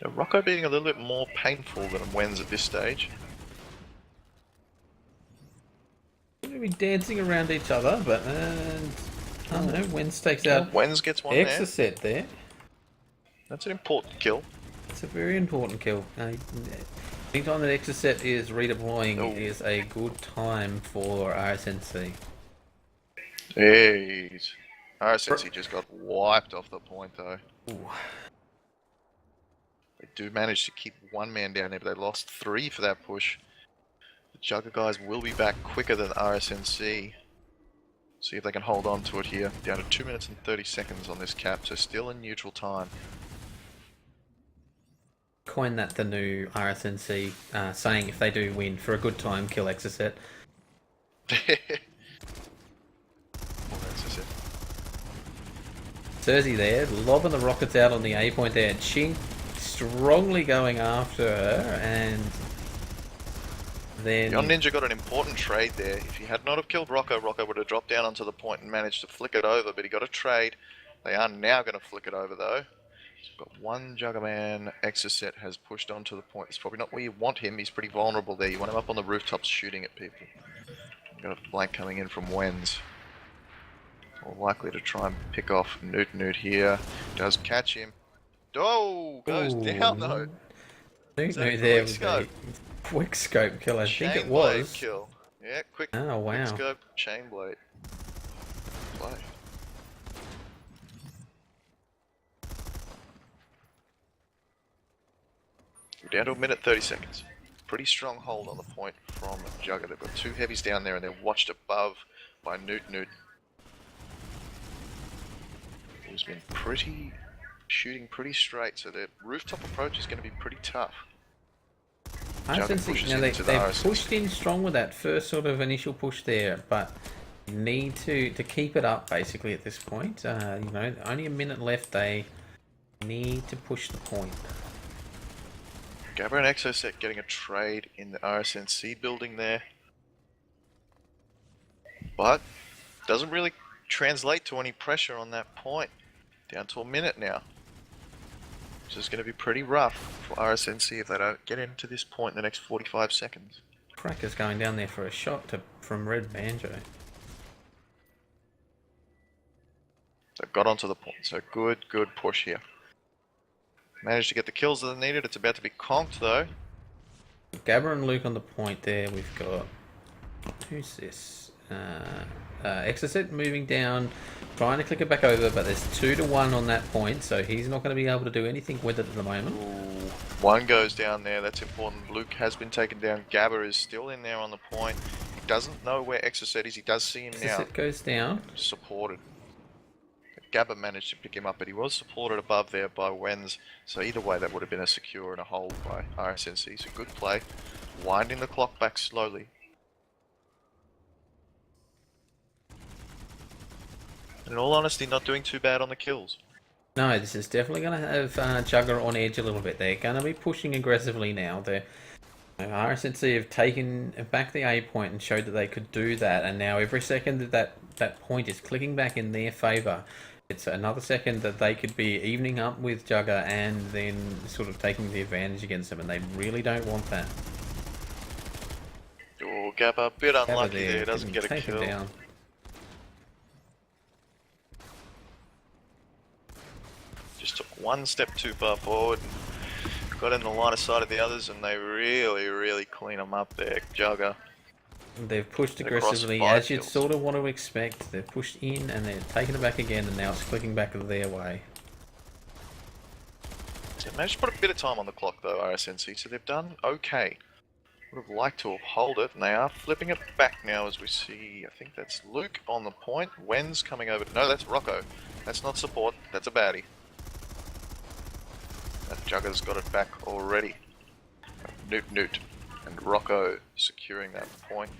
[SPEAKER 1] Now, Rocco being a little bit more painful than Wenz at this stage.
[SPEAKER 2] Maybe dancing around each other, but I don't know. Wenz takes out
[SPEAKER 1] Wenz gets one
[SPEAKER 2] Exocet there.
[SPEAKER 1] That's an important kill.
[SPEAKER 2] It's a very important kill. Anytime that Exocet is redeploying is a good time for RSNC.
[SPEAKER 1] Jeez. RSNC just got wiped off the point though.
[SPEAKER 2] Ooh.
[SPEAKER 1] They do manage to keep one man down there, but they lost 3 for that push. The JUGA guys will be back quicker than RSNC. See if they can hold on to it here. Down to 2 minutes and 30 seconds on this cap, so still in neutral time.
[SPEAKER 2] Coin that the new RSNC saying if they do win for a good time, kill Exocet.
[SPEAKER 1] Well, that's just it.
[SPEAKER 2] Cersei there, lobbing the rockets out on the A point there. Ching strongly going after her, and then...
[SPEAKER 1] Yon Ninja got an important trade there. If he had not have killed Rocco, Rocco would have dropped down onto the point and managed to flick it over, but he got a trade. They are now going to flick it over though. He's got one Jugger man. Exocet has pushed onto the point. It's probably not where you want him. He's pretty vulnerable there. You want him up on the rooftops shooting at people. Got a flank coming in from Wenz. More likely to try and pick off Newt here. Does catch him. Oh, goes down though.
[SPEAKER 2] Newt there with a quick scope kill, I think it was.
[SPEAKER 1] Kill. Yeah, quick.
[SPEAKER 2] Oh wow.
[SPEAKER 1] Quick scope, chain blade. Play. We're down to 1 minute 30 seconds. Pretty strong hold on the point from Jugga. They've got 2 heavies down there and they're watched above by Newt. Who's been shooting pretty straight, so their rooftop approach is going to be pretty tough.
[SPEAKER 2] They've pushed in strong with that first sort of initial push there, but need to keep it up basically at this point. You know, only a minute left. They need to push the point.
[SPEAKER 1] Gabba and Exocet getting a trade in the RSNC building there, but doesn't really translate to any pressure on that point. Down to a minute now, which is going to be pretty rough for RSNC if they don't get into this point in the next 45 seconds.
[SPEAKER 2] Cracker's going down there for a shot from Red Banjo.
[SPEAKER 1] So got onto the point, so good push here. Managed to get the kills that are needed. It's about to be conked though.
[SPEAKER 2] Gabba and Luke on the point there. We've got... Who's this? Exocet moving down, trying to click it back over, but there's 2-1 on that point, so he's not going to be able to do anything with it at the moment.
[SPEAKER 1] Ooh, one goes down there, that's important. Luke has been taken down. Gabba is still in there on the point. He doesn't know where Exocet is. He does see him now.
[SPEAKER 2] Exocet goes down.
[SPEAKER 1] Supported. Gabba managed to pick him up, but he was supported above there by Wenz, so either way that would have been a secure and a hold by RSNC, so good play. Winding the clock back slowly. And in all honesty, not doing too bad on the kills.
[SPEAKER 2] No, this is definitely going to have Jugger on edge a little bit. They're going to be pushing aggressively now. RSNC have taken back the A point and showed that they could do that, and now every second that point is clicking back in their favour, it's another second that they could be evening up with Jugger and then sort of taking the advantage against them, and they really don't want that.
[SPEAKER 1] Oh, Gabba, a bit unlucky there, doesn't get a kill.
[SPEAKER 2] Down.
[SPEAKER 1] Just took one step too far forward, got in the line of sight of the others, and they really clean them up there, Jugger.
[SPEAKER 2] They've pushed aggressively, as you'd sort of want to expect. They've pushed in and they're taking it back again, and now it's clicking back their way.
[SPEAKER 1] They managed to put a bit of time on the clock though, RSNC, so they've done okay. Would have liked to have held it, and they are flipping it back now as we see, I think that's Luke on the point. Wenz coming over. No, that's Rocco. That's not support, that's a baddie. That Jugger's got it back already. Newt and Rocco securing that point.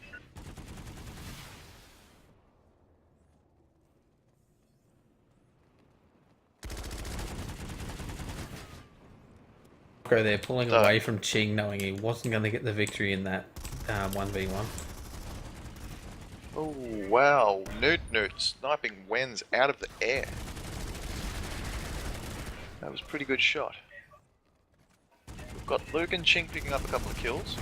[SPEAKER 2] Rocco there pulling away from Ching, knowing he wasn't going to get the victory in that 1v1.
[SPEAKER 1] Oh wow, Newt sniping Wenz out of the air. That was a pretty good shot. We've got Luke and Ching picking up a couple of kills.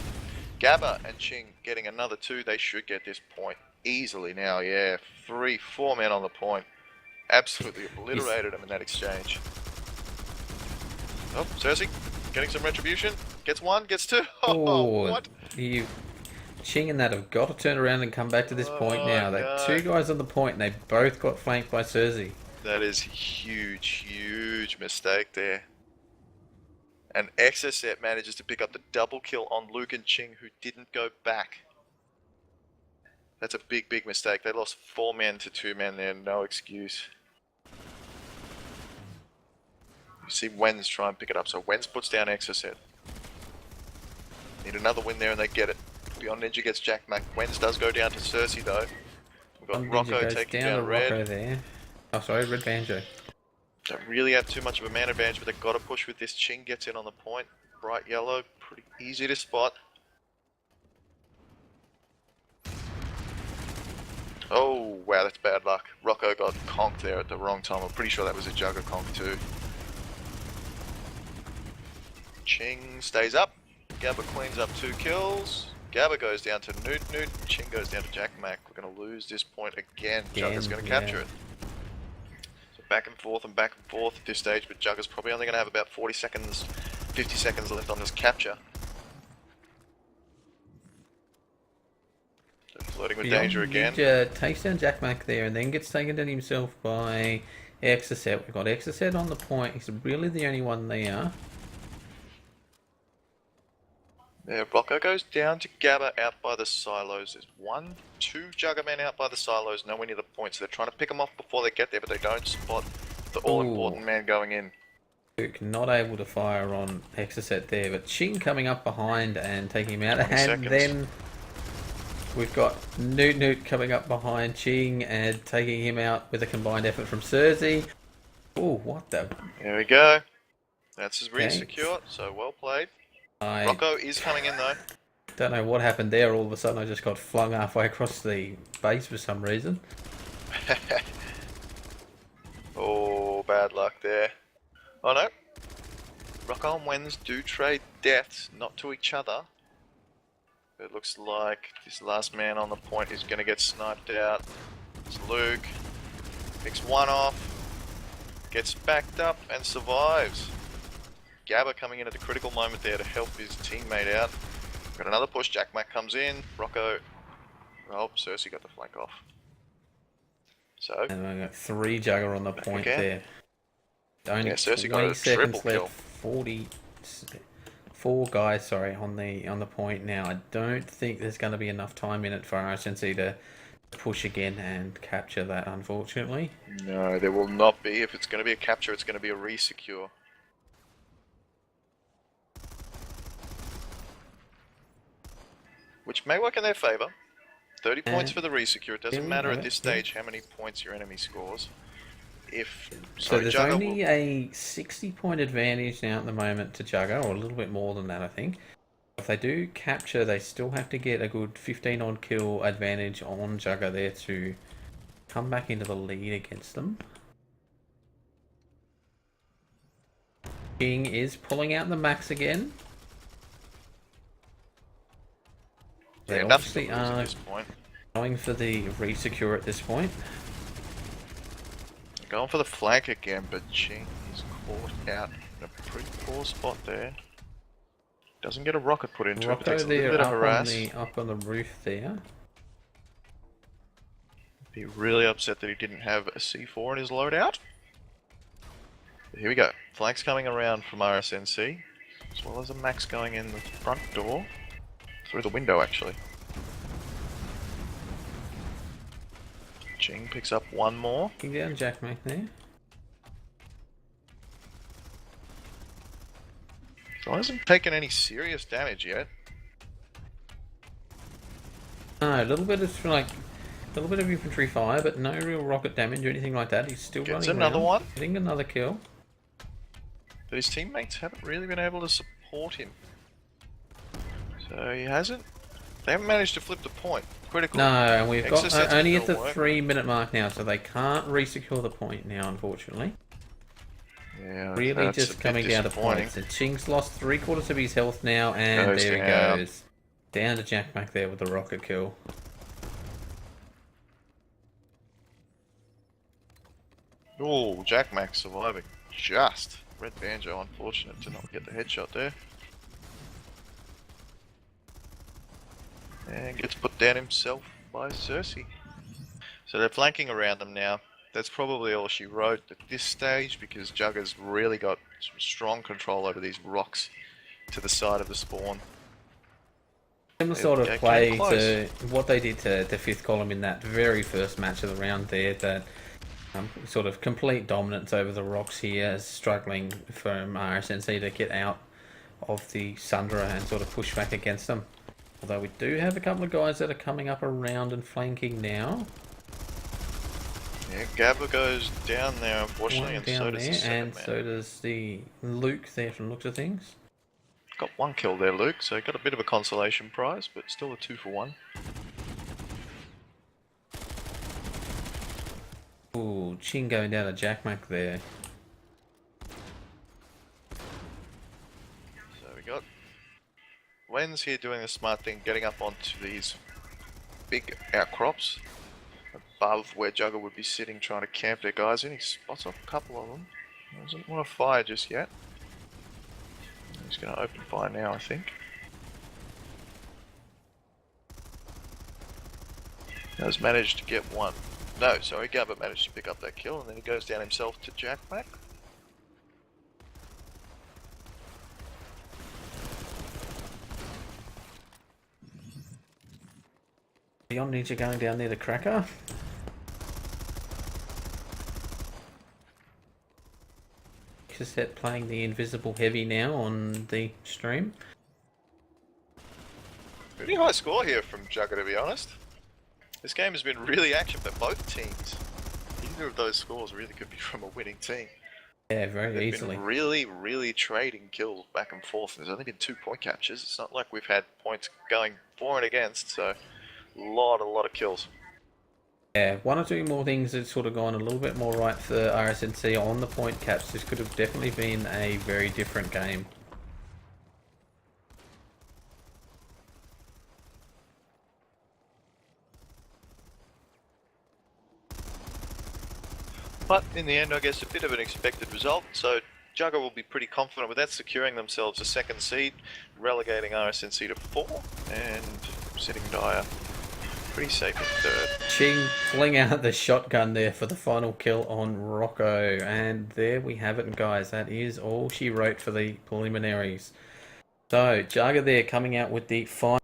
[SPEAKER 1] Gabba and Ching getting another 2. They should get this point easily now, yeah. 3-4 men on the point. Absolutely obliterated them in that exchange. Oh, Cersei getting some retribution. Gets 1, gets 2. Oh, what?
[SPEAKER 2] Ching and that have got to turn around and come back to this point now. They're 2 guys on the point and they both got flanked by Cersei.
[SPEAKER 1] That is huge mistake there. And Exocet manages to pick up the double kill on Luke and Ching, who didn't go back. That's a big, big mistake. They lost 4 men to 2 men there, no excuse. You see Wenz try and pick it up, so Wenz puts down Exocet. Need another win there and they get it. Beyond Ninja gets Jack Mac. Wenz does go down to Cersei though. We've got Rocco taking down Red.
[SPEAKER 2] Rocco there. Oh sorry, Red Banjo.
[SPEAKER 1] Don't really have too much of a man advantage, but they've got to push with this. Ching gets in on the point. Bright yellow, pretty easy to spot. Oh, wow, that's bad luck. Rocco got conked there at the wrong time. I'm pretty sure that was a JUGA conk too. Ching stays up. Gabba cleans up 2 kills. Gabba goes down to Newt. Ching goes down to Jack Mac. We're going to lose this point again. JUGA's going to capture it. So back and forth at this stage, but JUGA's probably only going to have about 40 seconds, 50 seconds left on this capture. So flirting with danger again.
[SPEAKER 2] Ninja takes down Jack Mac there and then gets taken down himself by Exocet. We've got Exocet on the point. He's really the only one there.
[SPEAKER 1] Yeah, Rocco goes down to Gabba out by the silos. There's 1, 2 JUGA men out by the silos, nowhere near the point. So they're trying to pick them off before they get there, but they don't spot the all-important man going in.
[SPEAKER 2] Luke not able to fire on Exocet there, but Ching coming up behind and taking him out. And
[SPEAKER 1] seconds.
[SPEAKER 2] Then we've got Newt coming up behind Ching and taking him out with a combined effort from Cersei. Oh, what the...
[SPEAKER 1] There we go. That's his read secure, so well played. Rocco is coming in though.
[SPEAKER 2] Don't know what happened there. All of a sudden I just got flung halfway across the base for some reason.
[SPEAKER 1] Oh, bad luck there. Oh no. Rocco and Wenz do trade deaths, not to each other. It looks like this last man on the point is going to get sniped out. It's Luke. Picks one off. Gets backed up and survives. Gabba coming in at the critical moment there to help his teammate out. Got another push. Jack Mac comes in. Rocco. Oh, Cersei got the flank off. So.
[SPEAKER 2] And I got 3 JUGA on the point there. Only
[SPEAKER 1] Cersei
[SPEAKER 2] 20
[SPEAKER 1] got a
[SPEAKER 2] seconds
[SPEAKER 1] triple
[SPEAKER 2] left. 4 guys, sorry, on the point now. I don't think there's going to be enough time in it for RSNC to push again and capture that, unfortunately.
[SPEAKER 1] No, there will not be. If it's going to be a capture, it's going to be a re-secure. Which may work in their favour. 30 points for the re-secure. It doesn't matter at this stage how many points your enemy scores.
[SPEAKER 2] So there's only a 60-point advantage now at the moment to JUGA, or a little bit more than that, I think. If they do capture, they still have to get a good 15-odd kill advantage on JUGA there to come back into the lead against them. King is pulling out the max again. They obviously are going for the re-secure at this point.
[SPEAKER 1] Going for the flank again, but Ching is caught out in a pretty poor spot there. Doesn't get a rocket put into it, but takes a little bit of harass.
[SPEAKER 2] Up on the roof there.
[SPEAKER 1] Be really upset that he didn't have a C4 in his loadout. But here we go. Flank's coming around from RSNC, as well as a max going in the front door. Through the window, actually. Ching picks up one more.
[SPEAKER 2] Kick down Jack Mac there.
[SPEAKER 1] So hasn't taken any serious damage yet.
[SPEAKER 2] No, a little bit of infantry fire, but no real rocket damage or anything like that. He's still
[SPEAKER 1] Gets
[SPEAKER 2] running
[SPEAKER 1] another
[SPEAKER 2] around,
[SPEAKER 1] one.
[SPEAKER 2] getting another kill.
[SPEAKER 1] But his teammates haven't really been able to support him. So he hasn't. They haven't managed to flip the point. Critical.
[SPEAKER 2] No, and we've got only at the
[SPEAKER 1] work.
[SPEAKER 2] 3-minute mark now, so they can't re-secure the point now, unfortunately.
[SPEAKER 1] Yeah,
[SPEAKER 2] Really just coming down to points. And Ching's lost 3/4 of his health now, and there he goes. Down to Jack Mac there with the rocket kill.
[SPEAKER 1] Oh, Jack Mac surviving. Just. Red Banjo, unfortunate to not get the headshot there. And gets put down himself by Cersei. So they're flanking around them now. That's probably all she wrote at this stage, because JUGA's really got some strong control over these rocks to the side of the spawn.
[SPEAKER 2] Similar sort of
[SPEAKER 1] Came
[SPEAKER 2] play
[SPEAKER 1] close.
[SPEAKER 2] to what they did to fifth column in that very first match of the round there. That sort of complete dominance over the rocks here, struggling from RSNC to get out of the Sundra and sort of push back against them. Although we do have a couple of guys that are coming up around and flanking now.
[SPEAKER 1] Yeah, Gabba goes down there, unfortunately,
[SPEAKER 2] One
[SPEAKER 1] and
[SPEAKER 2] down
[SPEAKER 1] so does
[SPEAKER 2] there,
[SPEAKER 1] the second
[SPEAKER 2] and
[SPEAKER 1] man.
[SPEAKER 2] so does the Luke there from the looks of things.
[SPEAKER 1] Got one kill there, Luke, so got a bit of a consolation prize, but still a 2 for 1.
[SPEAKER 2] Ooh, Chin going down to Jack Mac there.
[SPEAKER 1] So we got Wen's here doing the smart thing, getting up onto these big outcrops above where JUGA would be sitting, trying to camp their guys in. He spots off a couple of them. Doesn't want to fire just yet. He's going to open fire now, I think. Has managed to get one. No, sorry, Gabba managed to pick up that kill, and then he goes down himself to Jack Mac.
[SPEAKER 2] Beyond Ninja going down there to Cracker. Cassette playing the Invisible Heavy now on the stream.
[SPEAKER 1] Pretty high score here from JUGA, to be honest. This game has been really action for both teams. Either of those scores really could be from a winning team.
[SPEAKER 2] Yeah, very
[SPEAKER 1] They've
[SPEAKER 2] easily.
[SPEAKER 1] been really trading kills back and forth. There's only been 2 point captures. It's not like we've had points going for and against, so a lot of kills.
[SPEAKER 2] Yeah, one or two more things that sort of gone a little bit more right for RSNC on the point caps. This could have definitely been a very different game.
[SPEAKER 1] But in the end, I guess a bit of an expected result. So JUGA will be pretty confident with that, securing themselves a second seed, relegating RSNC to 4, and sitting Dire pretty safe in third.
[SPEAKER 2] Ching fling out the shotgun there for the final kill on Rocco. And there we have it, guys. That is all she wrote for the preliminaries. So, JUGA there coming out with the final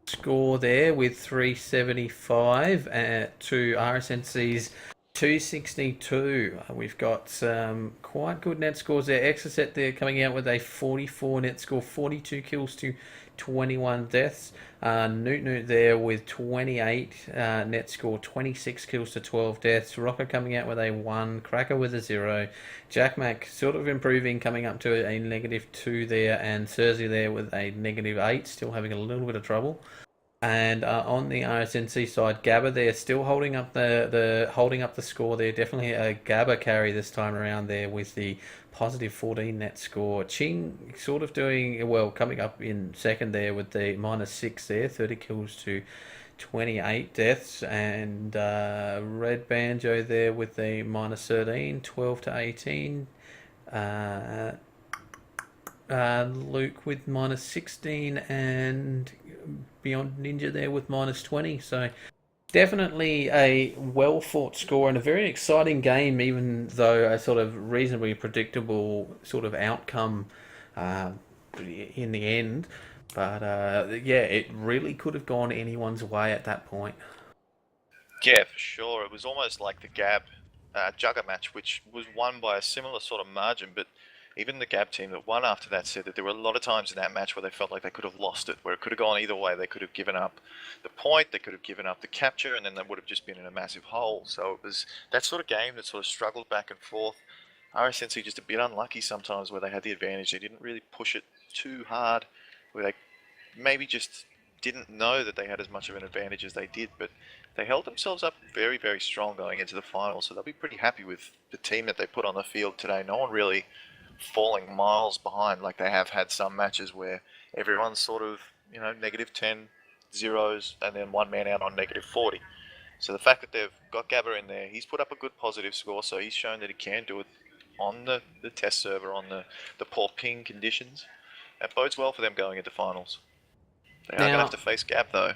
[SPEAKER 2] score there with 375 to RSNC's 262. We've got some quite good net scores there. Exocet there coming out with a 44 net score, 42 kills to 21 deaths. Newt there with 28 net score, 26 kills to 12 deaths. Rocker coming out with a 1, Cracker with a 0. Jack Mac sort of improving, coming up to a -2 there, and Cersei there with a -8, still having a little bit of trouble. And on the RSNC side, Gabba there still holding up the score there. Definitely a Gabba carry this time around there with the positive 14 net score. Ching sort of doing well, coming up in second there with the -6 there, 30 kills to 28 deaths, and Red Banjo there with the -13, 12 to 18. Luke with -16, and Beyond Ninja there with -20. So definitely a well fought score and a very exciting game, even though a sort of reasonably predictable sort of outcome in the end. But yeah, it really could have gone anyone's way at that point.
[SPEAKER 1] Yeah, for sure. It was almost like the Gab JUGA match, which was won by a similar sort of margin, but even the Gab team that won after that said that there were a lot of times in that match where they felt like they could have lost it, where it could have gone either way. They could have given up the point, they could have given up the capture, and then they would have just been in a massive hole. So it was that sort of game that sort of struggled back and forth. RSNC just a bit unlucky sometimes where they had the advantage. They didn't really push it too hard, where they maybe just didn't know that they had as much of an advantage as they did, but they held themselves up very strong going into the final, so they'll be pretty happy with the team that they put on the field today. No one really falling miles behind like they have had some matches where everyone's sort of, -10, zeros, and then one man out on -40. So the fact that they've got Gabba in there, he's put up a good positive score, so he's shown that he can do it on the test server, on the poor ping conditions. That bodes well for them going into finals. They are going to have to face Gab though.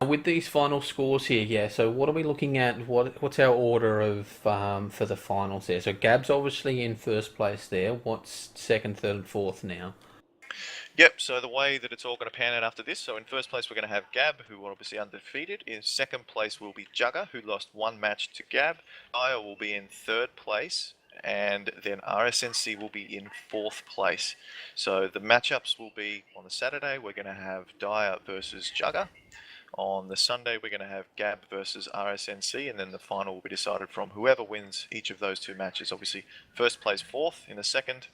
[SPEAKER 2] With these final scores here, yeah. So what are we looking at? What's our order of for the finals there? So Gab's obviously in first place there. What's second, third, and fourth now?
[SPEAKER 1] Yep, so the way that it's all going to pan out after this, so in first place we're going to have Gab, who are obviously undefeated. In second place will be JUGA, who lost one match to Gab. Aya will be in third place, and then RSNC will be in fourth place. So the matchups will be on the Saturday, we're going to have Dyer versus JUGA. On the Sunday, we're going to have Gab versus RSNC, and then the final will be decided from whoever wins each of those two matches. Obviously, first plays fourth in the second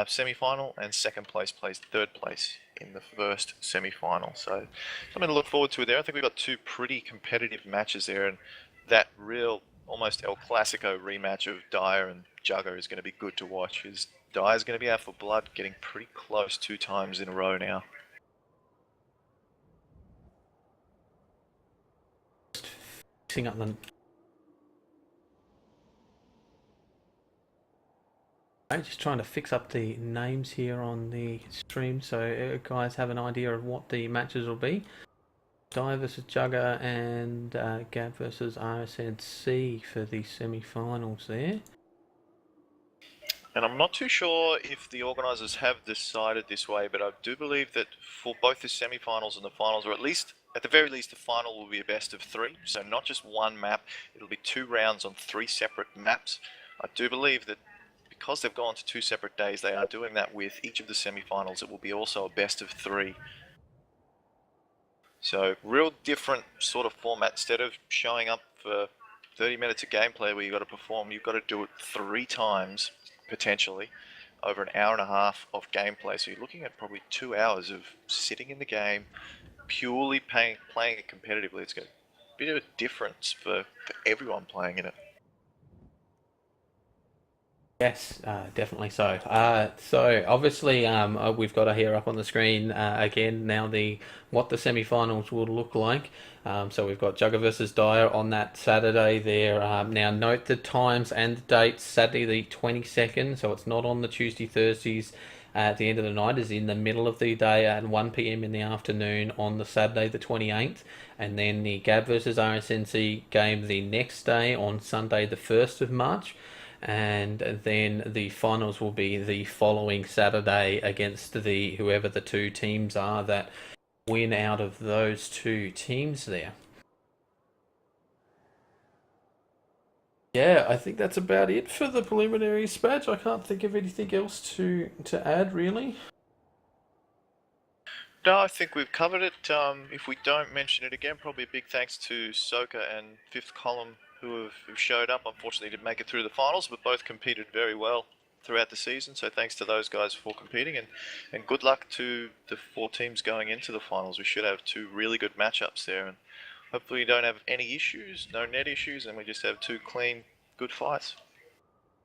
[SPEAKER 1] semi-final, and second place plays third place in the first semi-final. So something to look forward to there. I think we've got two pretty competitive matches there, and that real almost El Clasico rematch of Dyer and JUGA is going to be good to watch. As Dyer's going to be out for blood, getting pretty close 2 times in a row now.
[SPEAKER 2] Fixing up the. I'm just trying to fix up the names here on the stream so guys have an idea of what the matches will be. Dyer versus JUGA and Gab versus RSNC for the semi-finals there.
[SPEAKER 1] And I'm not too sure if the organisers have decided this way, but I do believe that for both the semi-finals and the finals, or at the very least, the final will be a best of 3. So not just one map, it'll be 2 rounds on 3 separate maps. I do believe that because they've gone to 2 separate days, they are doing that with each of the semi-finals. It will be also a best of 3. So real different sort of format. Instead of showing up for 30 minutes of gameplay where you've got to perform, you've got to do it 3 times, potentially, over an hour and a half of gameplay. So you're looking at probably 2 hours of sitting in the game, purely playing it competitively. It's going to be a bit of a difference for everyone playing in it.
[SPEAKER 2] Yes, definitely so. So obviously, we've got here up on the screen again now what the semi-finals will look like. So we've got JUGA versus Dyer on that Saturday there. Now note the times and the dates. Saturday the 22nd, so it's not on the Tuesday, Thursdays at the end of the night. Is in the middle of the day at 1 p.m. in the afternoon on the Saturday the 28th, and then the Gab versus RSNC game the next day on Sunday the 1st of March. And then the finals will be the following Saturday against whoever the 2 teams are that win out of those 2 teams there. Yeah, I think that's about it for the preliminaries, Badge. I can't think of anything else to add, really.
[SPEAKER 1] No, I think we've covered it. If we don't mention it again, probably a big thanks to Soka and Fifth Column who have showed up. Unfortunately, didn't make it through the finals, but both competed very well throughout the season. So thanks to those guys for competing, and good luck to the 4 teams going into the finals. We should have 2 really good matchups there, and hopefully we don't have any issues, no net issues, and we just have 2 clean, good fights.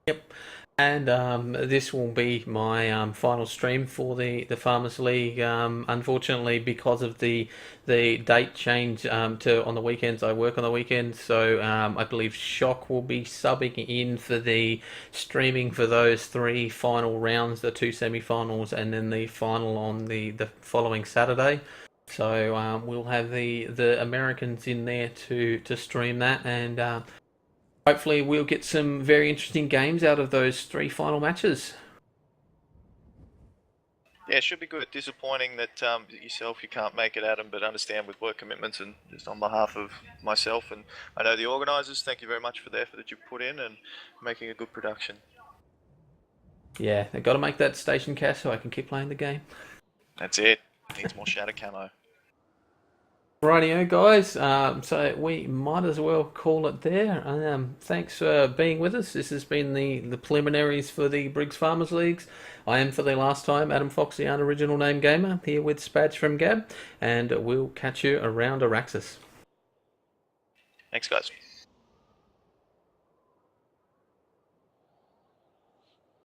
[SPEAKER 2] Yep. And this will be my final stream for the Farmers League. Unfortunately, because of the date change to on the weekends, I work on the weekends, so I believe Shock will be subbing in for the streaming for those 3 final rounds, the 2 semi-finals, and then the final on the following Saturday. So we'll have the Americans in there to stream that, and hopefully we'll get some very interesting games out of those 3 final matches.
[SPEAKER 1] Yeah, it should be good. Disappointing that yourself, you can't make it, Adam, but understand with work commitments, and just on behalf of myself and I know the organisers, thank you very much for the effort that you put in and making a good production.
[SPEAKER 2] Yeah, they've got to make that station cash so I can keep playing the game.
[SPEAKER 1] That's it. Needs more shadow camo.
[SPEAKER 2] Rightio, guys. So we might as well call it there. Thanks for being with us. This has been the preliminaries for the Briggs Farmers Leagues. I am, for the last time, Adam Fox, the unoriginal name gamer, here with Spadge from Gab, and we'll catch you around Araxis.
[SPEAKER 1] Thanks, guys.